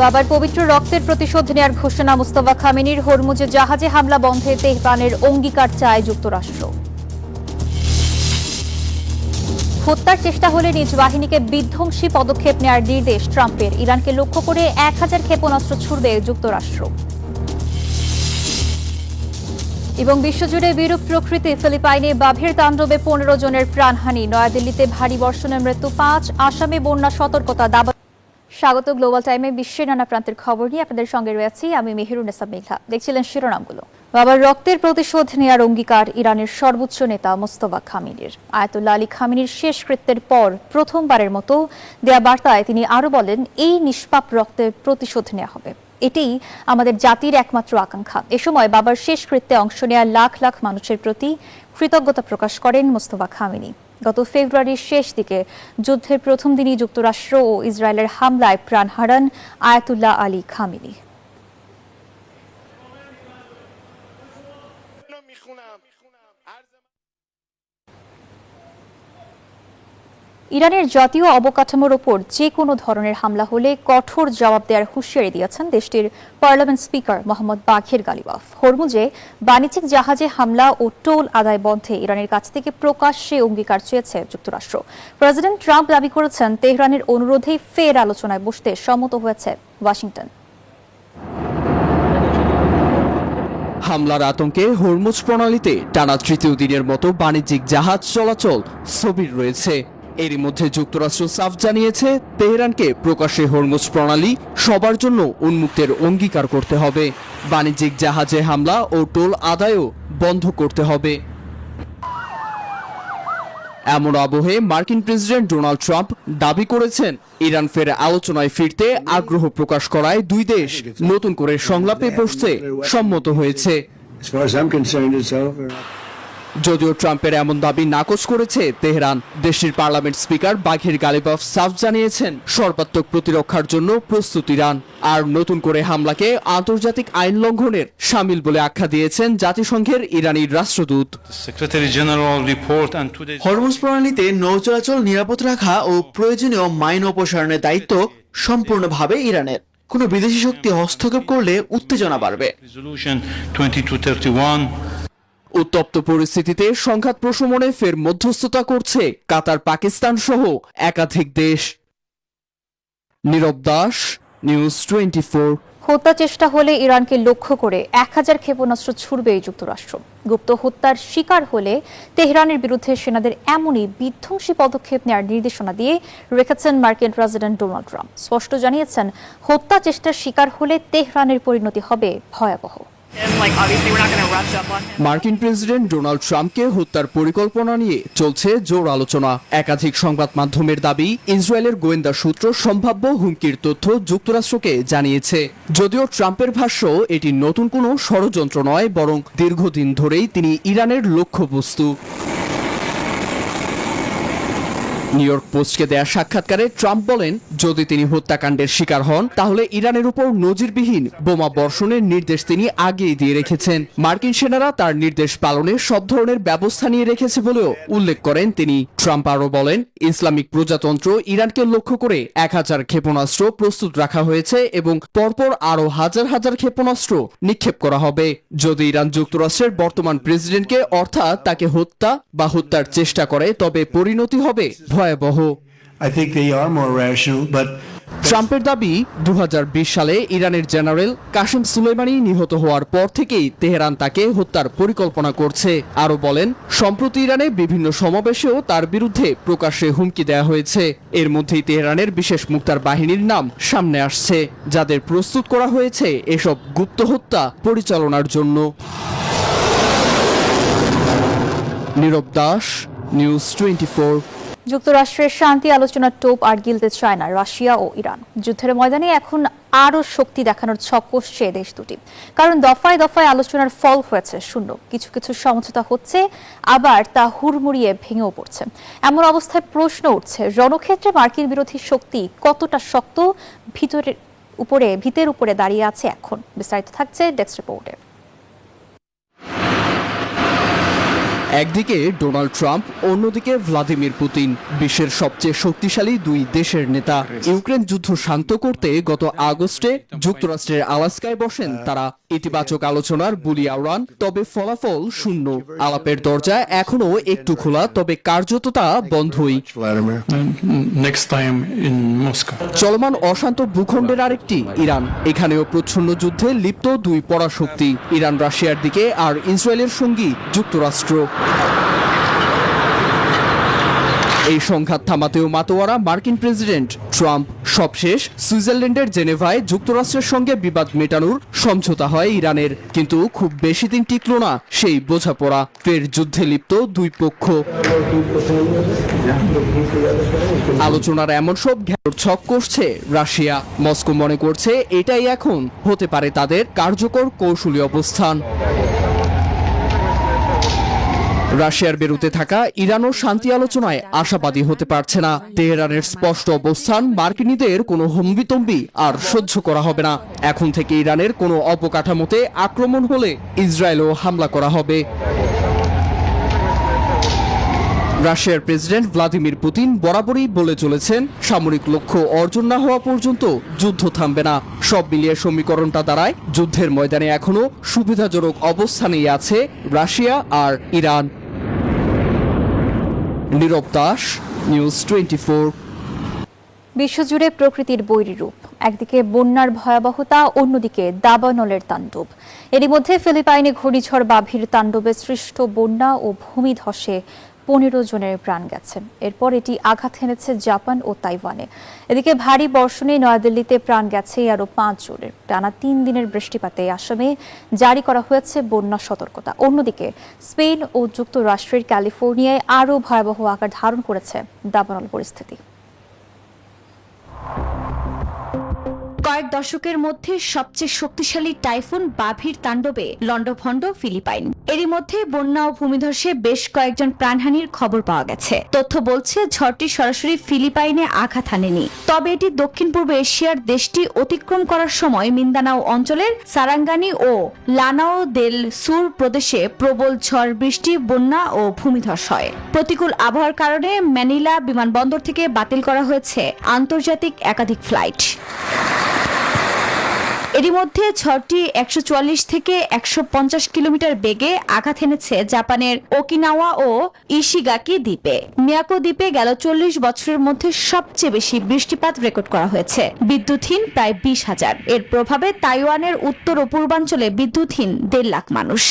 বাবার পবিত্র রক্তের প্রতিশোধ নেয়ার ঘোষণা মুস্তাফা খামেনির। হরমুজে জাহাজে হামলা বন্ধে তেহরানের অঙ্গীকার চায় যুক্তরাষ্ট্র। হত্যার চেষ্টা হলে নিজ বাহিনীকে বিধ্বংসী পদক্ষেপ নেয়ার নির্দেশ ট্রাম্পের। ইরানকে লক্ষ্য করে 1000 ক্ষেপণাস্ত্র ছুড়বে যুক্তরাষ্ট্র। এবং বিশ্বজুড়ে বিরূপ প্রকৃতি, ফিলিপাইনে বাঘের তাণ্ডবে 15 জনের প্রাণহানি। নয়াদিল্লিতে ভারী বর্ষণে মৃত্যু 5, আসামে বন্যা সতর্কতা দাবা। স্বাগত গ্লোবাল টাইমে বিশ্বের নানা প্রান্তের খবর নিয়ে আপনাদের সঙ্গে রয়েছি আমি মেহেরুন্নেসা মেঘলা। দেখছিলেন শিরোনামগুলো। বাবার রক্তের প্রতিশোধ নেয়ার অঙ্গীকার ইরানের সর্বোচ্চ নেতা মুস্তাফা খামেনির। আয়াতুল্লাহ আলী খামেনির শেষকৃত্যের পর প্রথমবারের মতো দেয়া বার্তায় তিনি আরো বলেন, এই নিষ্পাপ রক্তের প্রতিশোধ নেওয়া হবে। এটাই আমাদের জাতির একমাত্র আকাঙ্ক্ষা। এ সময় বাবার শেষকৃত্যে অংশ নেওয়া লাখ লাখ মানুষের প্রতি কৃতজ্ঞতা প্রকাশ করেন মুস্তাফা খামেনি। গত ফেব্রুয়ারির শেষ দিকে যুদ্ধের প্রথম দিনই যুক্তরাষ্ট্র ও ইসরায়েলের হামলায় প্রাণ হারান আয়াতুল্লাহ আলী খামেনি। ইরানের জাতীয় অবকাঠামোর ওপর যে কোনো ধরনের হামলা হলে কঠোর জবাব দেওয়ার হুঁশিয়ারি দিয়েছেন দেশটির পার্লামেন্ট স্পিকার মোহাম্মদ বাঘের গালিবাফ। হরমুজে বাণিজ্যিক জাহাজে হামলা ও টোল আদায় বন্ধে ইরানের কাছ থেকে প্রকাশ্যে অঙ্গীকার চেয়েছে যুক্তরাষ্ট্র। প্রেসিডেন্ট ট্রাম্প দাবি করেছেন, তেহরানের অনুরোধেই ফের আলোচনায় বসতে সম্মত হয়েছে ওয়াশিংটন। হামলার আতঙ্কে হরমুজ প্রণালীতে টানা তৃতীয় দিনের মতো বাণিজ্যিক জাহাজ চলাচল স্থবির রয়েছে। এরই মধ্যে যুক্তরাষ্ট্র সাফ জানিয়েছে, তেহরানকে প্রকাশ্যে হরমুজ প্রণালী সবার জন্য উন্মুক্তের অঙ্গীকার করতে হবে। বাণিজ্যিক জাহাজে হামলা ও টোল আদায়ও বন্ধ করতে হবে। এমন আবহে মার্কিন প্রেসিডেন্ট ডোনাল্ড ট্রাম্প দাবি করেছেন, ইরান ফের আলোচনায় ফিরতে আগ্রহ প্রকাশ করায় দুই দেশ নতুন করে সংলাপে বসতে সম্মত হয়েছে। যদিও ট্রাম্পের এমন দাবি নাকচ করেছে তেহরান, দেশটির পার্লামেন্ট স্পিকার বাঘের গালিবাফ সাফ জানিয়েছেন, সর্বাত্মক প্রতিরক্ষার জন্য প্রস্তুত ইরান। আর নতুন করে হামলাকে আন্তর্জাতিক আইন লঙ্ঘনের শামিল বলে আখ্যা দিয়েছেন জাতিসংঘের ইরানি রাষ্ট্রদূত। হরমুজ প্রণালীতে নৌ চলাচল নিরাপদ রাখা ও প্রয়োজনীয় মাইন অপসারণের দায়িত্ব সম্পূর্ণভাবে ইরানের। কোনো বিদেশি শক্তি হস্তক্ষেপ করলে উত্তেজনা বাড়বে। উত্তপ্ত পরিস্থিতিতে সংঘাত প্রশমনে ফের মধ্যস্থতা করছে কাতার, পাকিস্তান সহ একাধিক দেশ। নীরব দাস, নিউজ 24। হত্যা চেষ্টা হলে ইরানকে লক্ষ্য করে 1000 ক্ষেপণাস্ত্র ছুড়বে যুক্তরাষ্ট্র। গুপ্ত হত্যার শিকার হলে তেহরানের বিরুদ্ধে সেনাদের এমনই বিধ্বংসী পদক্ষেপ নেওয়ার নির্দেশনা দিয়ে রেখেছেন মার্কিন প্রেসিডেন্ট ডোনাল্ড ট্রাম্প। স্পষ্ট জানিয়েছেন, হত্যা চেষ্টার শিকার হলে তেহরানের পরিণতি হবে ভয়াবহ। মার্কিন প্রেসিডেন্ট ডোনাল্ড ট্রাম্পকে হত্যার পরিকল্পনা নিয়ে চলছে জোর আলোচনা। একাধিক সংবাদ মাধ্যমের দাবি, ইসরায়েলের গোয়েন্দা সূত্র সম্ভাব্য হুমকির তথ্য যুক্তরাষ্ট্রকে জানিয়েছে। যদিও ট্রাম্পের ভাষ্য, এটি নতুন কোনো ষড়যন্ত্র নয়, বরং দীর্ঘদিন ধরেই তিনি ইরানের লক্ষ্যবস্তু। নিউ ইয়র্ক পোস্টকে দেয়া সাক্ষাৎকারে ট্রাম্প বলেন, যদি তিনি হত্যাকাণ্ডের শিকার হন তাহলে ইরানের উপর নজিরবিহীন বোমা বর্ষণের নির্দেশ তিনি আগেই দিয়ে রেখেছেন। মার্কিন সেনারা তার নির্দেশ পালনে সব ধরনের ব্যবস্থা নিয়ে রেখেছে বলেও উল্লেখ করেন তিনি। ট্রাম্প আরও বলেন, ইসলামিক প্রজাতন্ত্র ইরানকে লক্ষ্য করে 1000 ক্ষেপণাস্ত্র প্রস্তুত রাখা হয়েছে এবং পরপর আরও হাজার হাজার ক্ষেপণাস্ত্র নিক্ষেপ করা হবে। যদি ইরান যুক্তরাষ্ট্রের বর্তমান প্রেসিডেন্টকে অর্থাৎ তাকে হত্যা বা হত্যার চেষ্টা করে, তবে পরিণতি হবে ভয়াবহ। ট্রাম্পের দাবি, 2020 সালে ইরানের জেনারেল কাসেম সুলেমানি নিহত হওয়ার পর থেকেই তেহরান তাকে হত্যার পরিকল্পনা করছে। আরও বলেন, সম্প্রতি ইরানে বিভিন্ন সমাবেশেও তার বিরুদ্ধে প্রকাশ্যে হুমকি দেওয়া হয়েছে। এর মধ্যেই তেহরানের বিশেষ মুক্তার বাহিনীর নাম সামনে আসছে, যাদের প্রস্তুত করা হয়েছে এসব গুপ্ত হত্যা পরিচালনার জন্য। নীরব দাস, নিউজ 24। যুক্তরাষ্ট্রের শান্তি আলোচনার টোপ আর গিলতে চায় না রাশিয়া ও ইরান। যুদ্ধের ময়দানে এখন আরও শক্তি দেখানোর ছক কষছে দেশ দুটি, কারণ দফায় দফায় আলোচনার ফল হয়েছে শূন্য। কিছু কিছু সমঝোতা হচ্ছে, আবার তা হুড়মুড়িয়ে ভেঙেও পড়ছে। এমন অবস্থায় প্রশ্ন উঠছে, রণক্ষেত্রে মার্কিন বিরোধী শক্তি কতটা শক্ত, ভিতের উপরে দাঁড়িয়ে আছে এখন। বিস্তারিত থাকছে ডেস্ক রিপোর্টে। একদিকে ডোনাল্ড ট্রাম্প, অন্যদিকে ভ্লাদিমির পুতিন, বিশ্বের সবচেয়ে শক্তিশালী দুই দেশের নেতা। ইউক্রেন যুদ্ধ শান্ত করতে গত আগস্টে যুক্তরাষ্ট্রের আলাস্কায় বসেন তারা। ইতিবাচক আলোচনার বুলি আওড়ান, তবে ফলাফল শূন্য। আলাপের দরজা এখনো একটু খোলা, তবে কার্যত তা বন্ধই। চলমান অশান্ত ভূখণ্ডের আরেকটি ইরান। এখানেও প্রচ্ছন্ন যুদ্ধে লিপ্ত দুই পরাশক্তি, ইরান রাশিয়ার দিকে আর ইসরায়েলের সঙ্গী যুক্তরাষ্ট্র। এই সংঘাত থামাতেও মাতোয়ারা মার্কিন প্রেসিডেন্ট ট্রাম্প। সবশেষ সুইজারল্যান্ডের জেনেভায় যুক্তরাষ্ট্রের সঙ্গে বিবাদ মেটানোর সমঝোতা হয় ইরানের, কিন্তু খুব বেশি দিন টিকল না সেই বোঝাপড়া। ফের যুদ্ধে লিপ্ত দুই পক্ষ। আলোচনার এমন সব ঘের ছক করছে রাশিয়া। মস্কো মনে করছে এটাই এখন হতে পারে তাদের কার্যকর কৌশলী অবস্থান। রাশিয়ার বিরুদ্ধে থাকা ইরানও শান্তি আলোচনায় আশাবাদী হতে পারছে না। তেহরানের স্পষ্ট অবস্থান, মার্কিনীদের কোনো হম্বিতম্বি আর সহ্য করা হবে না। এখন থেকে ইরানের কোনো অবকাঠামোতে আক্রমণ হলে ইসরায়েলও হামলা করা হবে। রাশিয়ার প্রেসিডেন্ট ভ্লাদিমির পুতিন বরাবরই বলে চলেছেন, সামরিক লক্ষ্য অর্জন না হওয়া পর্যন্ত যুদ্ধ থামবে না। সব মিলিয়ে সমীকরণটা দাঁড়ায়, যুদ্ধের ময়দানে এখনো সুবিধাজনক অবস্থানেই আছে রাশিয়া আর ইরান। নীরব দাস, নিউজ 24। বিশ্বজুড়ে প্রকৃতির বৈরী-রূপ। একদিকে বন্যার ভয়াবহতা, অন্যদিকে দাবানলের তাণ্ডব। এরই মধ্যে ফিলিপাইনে ঘূর্ণিঝড় বাভির তাণ্ডবে সৃষ্ট বন্যা ও ভূমিধসে 15 জনের প্রাণ গেছে। এরপর এটি আঘাত হেনেছে জাপান ও তাইওয়ানে। এদিকে ভারী বর্ষণে নয়াদিল্লিতে প্রাণ গেছে আরও 5 জনের। টানা 3 দিনের বৃষ্টিপাতে আসামে জারি করা হয়েছে বন্যা সতর্কতা। অন্যদিকে স্পেন ও যুক্তরাষ্ট্রের ক্যালিফোর্নিয়ায় আরও ভয়াবহ আকার ধারণ করেছে দাবানল পরিস্থিতি। কয়েক দশকের মধ্যে সবচেয়ে শক্তিশালী টাইফুন বাভির তাণ্ডবে লণ্ডভণ্ড ফিলিপাইন। এরই মধ্যে বন্যা ও ভূমিধসে বেশ কয়েকজন প্রাণহানির খবর পাওয়া গেছে। তথ্য বলছে ঝড়টি সরাসরি ফিলিপাইনে আঘাত হানেনি, তবে এটি দক্ষিণ পূর্ব এশিয়ার দেশটি অতিক্রম করার সময় মিন্দানাও অঞ্চলের সারাঙ্গানি ও লানাও দেল সুর প্রদেশে প্রবল ঝড় বৃষ্টি, বন্যা ও ভূমিধস হয়। প্রতিকূল আবহাওয়ার কারণে ম্যানিলা বিমানবন্দর থেকে বাতিল করা হয়েছে আন্তর্জাতিক একাধিক ফ্লাইট। এরই মধ্যে ঝড়টি 144 থেকে 150 কিলোমিটার বেগে আঘাত এনেছে জাপানের ওকিনাওয়া ও ইশিগাকি দ্বীপে। মিয়াকো দ্বীপে গেল 40 বছরের মধ্যে সবচেয়ে বেশি বৃষ্টিপাত রেকর্ড করা হয়েছে, বিদ্যুৎহীন প্রায় 20,000। এর প্রভাবে তাইওয়ানের উত্তর ও পূর্বাঞ্চলে বিদ্যুৎহীন 1.5 লাখ মানুষ।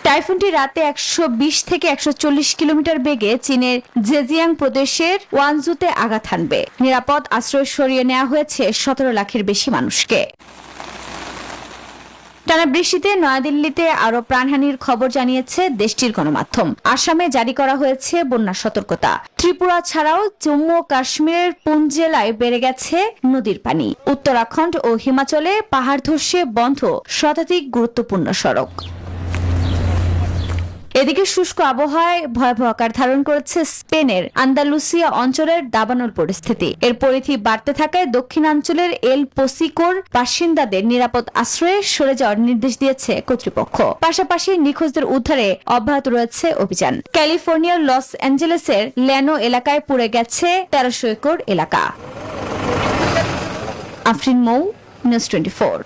টাইফুনটি রাতে 120 থেকে 140 কিলোমিটার বেগে চীনের জেজিয়াং প্রদেশের ওয়ানজুতে আঘাত হানবে। নিরাপদ আশ্রয় সরিয়ে নেওয়া হয়েছে 17 লাখের বেশি মানুষকে। টানা বৃষ্টিতে নয়াদিল্লিতে আরো প্রাণহানির খবর জানিয়েছে দেশটির গণমাধ্যম। আসামে জারি করা হয়েছে বন্যা সতর্কতা। ত্রিপুরা ছাড়াও জম্মু ও কাশ্মীরের পুঞ্চ জেলায় বেড়ে গেছে নদীর পানি। উত্তরাখণ্ড ও হিমাচলে পাহাড় ধসে বন্ধ শতাধিক গুরুত্বপূর্ণ সড়ক। এদিকে শুষ্ক আবহাওয়ায় ভয়াবহ আকার ধারণ করেছে স্পেনের আন্দালুসিয়া অঞ্চলের দাবানল পরিস্থিতি। এর পরিধি বাড়তে থাকায় দক্ষিণাঞ্চলের এল পসিকোর বাসিন্দাদের নিরাপদ আশ্রয়ে সরে যাওয়ার নির্দেশ দিয়েছে কর্তৃপক্ষ। পাশাপাশি নিখোঁজদের উদ্ধারে অব্যাহত রয়েছে অভিযান। ক্যালিফোর্নিয়ার লস অ্যাঞ্জেলেসের ল্যানো এলাকায় পুড়ে গেছে 1300 একর এলাকা। আফরিন মৌ, নিউজ 24।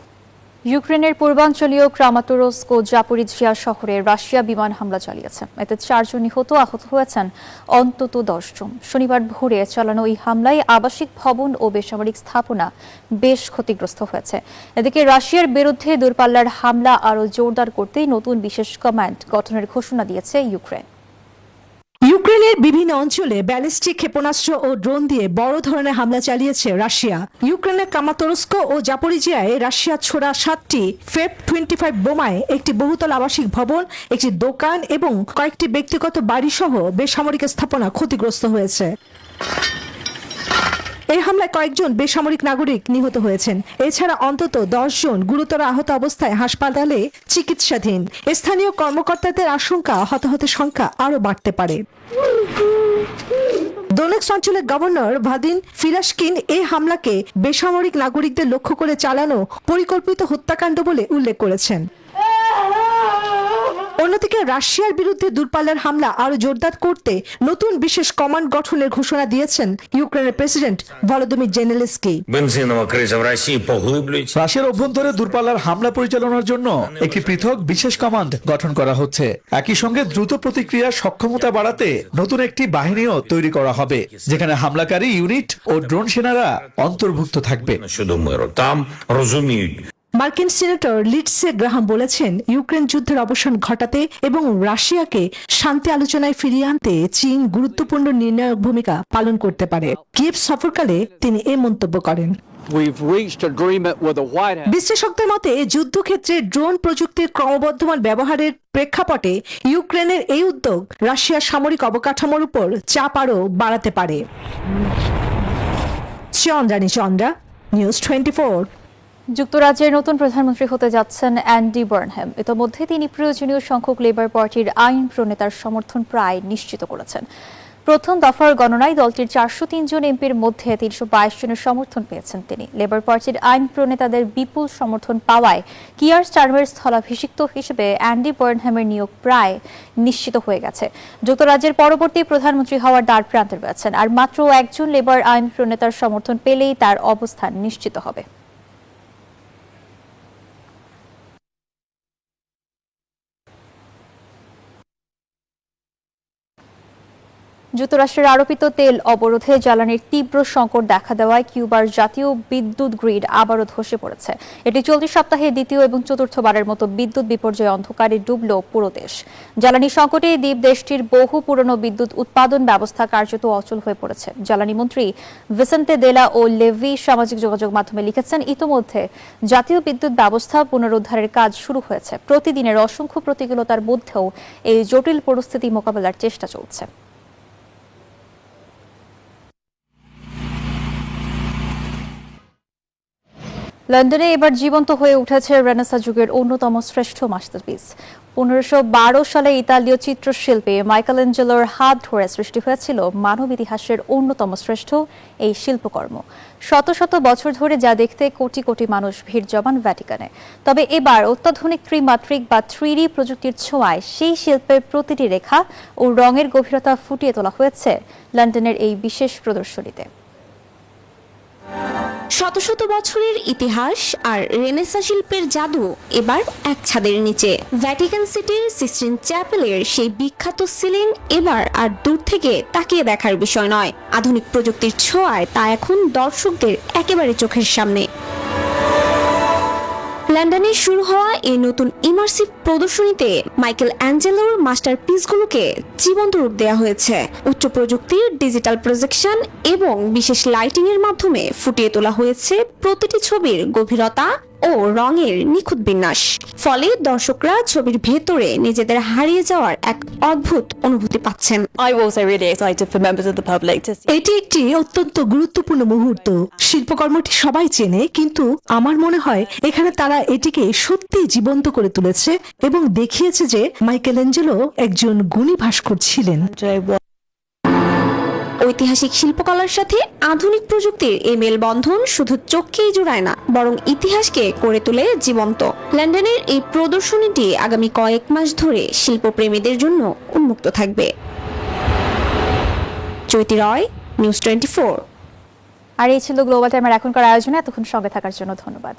ইউক্রেনের পূর্বাঞ্চলীয় ক্রামাটোরস্ক ও জাপোরিজিয়া শহরে রাশিয়া বিমান হামলা চালিয়েছে। এতে 4 জন নিহত, আহত হয়েছেন অন্তত 10 জন। শনিবার ভোরে চালানো এই হামলায় আবাসিক ভবন ও বেসামরিক স্থাপনা বেশ ক্ষতিগ্রস্ত হয়েছে। এদিকে রাশিয়ার বিরুদ্ধে দূরপাল্লার হামলা আরও জোরদার করতে নতুন বিশেষ কমান্ড গঠনের ঘোষণা দিয়েছে ইউক্রেন। ইউক্রেনের বিভিন্ন অঞ্চলে ব্যালিস্টিক ক্ষেপণাস্ত্র ও ড্রোন দিয়ে বড় ধরনের হামলা চালিয়েছে রাশিয়া। ইউক্রেনের ক্রামাটোরস্ক ও জাপোরিজিয়ায় রাশিয়া ছোড়া 7টি FEP-25 বোমায় একটি বহুতল আবাসিক ভবন, একটি দোকান এবং কয়েকটি ব্যক্তিগত বাড়িসহ বেসামরিক স্থাপনা ক্ষতিগ্রস্ত হয়েছে। এই হামলায় কয়েকজন বেসামরিক নাগরিক নিহত হয়েছেন। এছাড়া অন্তত 10 জন গুরুতর আহত অবস্থায় হাসপাতালে চিকিৎসাধীন। স্থানীয় কর্মকর্তাদের আশঙ্কা হতাহতের সংখ্যা আরও বাড়তে পারে। দোনেৎস্ক অঞ্চলের গভর্নর ভাদিন ফিরাশকিন এই হামলাকে বেসামরিক নাগরিকদের লক্ষ্য করে চালানো পরিকল্পিত হত্যাকাণ্ড বলে উল্লেখ করেছেন। অন্যদিকে রাশিয়ার বিরুদ্ধে দূরপাল্লার হামলা আরো জোরদার করতে নতুন বিশেষ কমান্ড গঠনের ঘোষণা দিয়েছেন ইউক্রেনের প্রেসিডেন্ট ভলোদিমির জেলেনস্কি। Бензинова криза в Росії поглиблюється. রাশিয়ার অভ্যন্তরে দূরপাল্লার হামলা পরিচালনার জন্য একটি পৃথক বিশেষ কমান্ড গঠন করা হচ্ছে। একই সঙ্গে দ্রুত প্রতিক্রিয়ার সক্ষমতা বাড়াতে নতুন একটি বাহিনীও তৈরি করা হবে, যেখানে হামলাকারী ইউনিট ও ড্রোন সেনারা অন্তর্ভুক্ত থাকবে। Щодо миру. Там розуміють. মার্কিন সিনেটর লিন্ডসে গ্রাহাম বলেছেন, ইউক্রেন যুদ্ধের অবসান ঘটাতে এবং রাশিয়াকে শান্তি আলোচনায় ফিরিয়ে আনতে চীন গুরুত্বপূর্ণ নির্ণায়ক ভূমিকা পালন করতে পারে। কিয়েভ সফরকালে তিনি এ মন্তব্য করেন। বিশ্লেষকদের মতে যুদ্ধক্ষেত্রে ড্রোন প্রযুক্তির ক্রমবর্ধমান ব্যবহারের প্রেক্ষাপটে ইউক্রেনের এই উদ্যোগ রাশিয়ার সামরিক অবকাঠামোর উপর চাপ আরও বাড়াতে পারে। চন্দ্রানী চন্দ্রা, নিউজ 24। যুক্তরাজ্যের নতুন প্রধানমন্ত্রী হতে যাচ্ছেন অ্যান্ডি বার্নহ্যাম। ইতোমধ্যে তিনি প্রয়োজনীয় সংখ্যক লেবার পার্টির আইন প্রণেতার সমর্থন প্রায় নিশ্চিত করেছেন। প্রথম দফার গণনায় দলটির 403 জন এমপির মধ্যে 322 জনের সমর্থন পেয়েছেন তিনি। লেবার পার্টির আইন প্রণেতাদের বিপুল সমর্থন পাওয়ায় কিয়ার স্টারমারের স্থলাভিষিক্ত হিসেবে অ্যান্ডি বার্নহ্যামের নিয়োগ প্রায় নিশ্চিত হয়ে গেছে। যুক্তরাজ্যের পরবর্তী প্রধানমন্ত্রী হওয়ার দ্বার প্রান্তে রয়েছেন, আর মাত্র একজন লেবার আইন প্রণেতার সমর্থন পেলেই তার অবস্থান নিশ্চিত হবে। যুক্তরাষ্ট্রের আরোপিত তেল অবরোধে জ্বালানির তীব্র সংকট দেখা দেওয়ায় কিউবার জাতীয় বিদ্যুৎ গ্রিড আবারও ধসে পড়েছে। এটি চলতি সপ্তাহে দ্বিতীয় এবং চতুর্থবারের মতো বিদ্যুৎ বিপর্যয় অন্ধকারে ডুবল পুরো দেশ। জ্বালানি সংকটে দ্বীপ দেশটির বহু পুরনো বিদ্যুৎ উৎপাদন ব্যবস্থা কার্যত অচল হয়ে পড়েছে। জ্বালানি মন্ত্রী ভিসেন্তে দেলা ও লেভি সামাজিক যোগাযোগ মাধ্যমে লিখেছেন, ইতোমধ্যে জাতীয় বিদ্যুৎ ব্যবস্থা পুনরুদ্ধারের কাজ শুরু হয়েছে। প্রতিদিনের অসংখ্য প্রতিকূলতার মধ্যেও এই জটিল পরিস্থিতি মোকাবেলার চেষ্টা চলছে। লন্ডনে এবার জীবন্ত হয়ে উঠেছে রেনেসাঁ যুগের অন্যতম শ্রেষ্ঠ মাস্টারপিস। 1512 সালে ইতালীয় চিত্রশিল্পী মাইকেলেঞ্জেলোর হাত ধরে সৃষ্টি হয়েছিল মানব ইতিহাসের অন্যতম শ্রেষ্ঠ এই শিল্পকর্ম। শত শত বছর ধরে যা দেখতে কোটি কোটি মানুষ ভিড় জমান ভ্যাটিকানে। তবে এবার অত্যাধুনিক ত্রিমাত্রিক বা 3D প্রযুক্তির ছোঁয়ায় সেই শিল্পের প্রতিটি রেখা ও রঙের গভীরতা ফুটিয়ে তোলা হয়েছে লন্ডনের এই বিশেষ প্রদর্শনীতে। শত শত বছরের ইতিহাস আর রেনেসাঁ শিল্পের জাদু এবার এক ছাদের নিচে। ভ্যাটিকান সিটির সিস্টিন চ্যাপেলের সেই বিখ্যাত সিলিং এবার আর দূর থেকে তাকিয়ে দেখার বিষয় নয়। আধুনিক প্রযুক্তির ছোঁয়ায় তা এখন দর্শকদের একেবারে চোখের সামনে। লন্ডনে শুরু হওয়া এই নতুন ইমার্সিভ প্রদর্শনীতে মাইকেল অ্যাঞ্জেলোর মাস্টারপিসগুলোকে জীবন্ত রূপ দেওয়া হয়েছে। উচ্চ প্রযুক্তির ডিজিটাল প্রজেকশন এবং বিশেষ লাইটিং এর মাধ্যমে ফুটিয়ে তোলা হয়েছে প্রতিটি ছবির গভীরতা ও রঙের নিখুঁত বিন্যাস। ফলে দর্শকরা ছবির ভেতরে নিজেদের হারিয়ে যাওয়ার এক অদ্ভুত অনুভূতি পাচ্ছেন। এটি একটি অত্যন্ত গুরুত্বপূর্ণ মুহূর্ত। শিল্পকর্মটি সবাই চেনে, কিন্তু আমার মনে হয় এখানে তারা এটিকে সত্যি জীবন্ত করে তুলেছে এবং দেখিয়েছে যে মাইকেলেঞ্জেলো একজন গুণী ভাস্কর ছিলেন। ঐতিহাসিক শিল্পকলার সাথে আধুনিক প্রযুক্তির এই মেলবন্ধন শুধু চোখকেই জোড়ায় না, বরং ইতিহাসকে করে তোলে জীবন্ত। লন্ডনের এই প্রদর্শনীটি আগামী কয়েক মাস ধরে শিল্পপ্রেমীদের জন্য উন্মুক্ত থাকবে। চৈতি রয়, নিউজ 24। আর এই ছিল গ্লোবাল টাইমের এখনকার আয়োজনে। এতক্ষণ সঙ্গে থাকার জন্য ধন্যবাদ।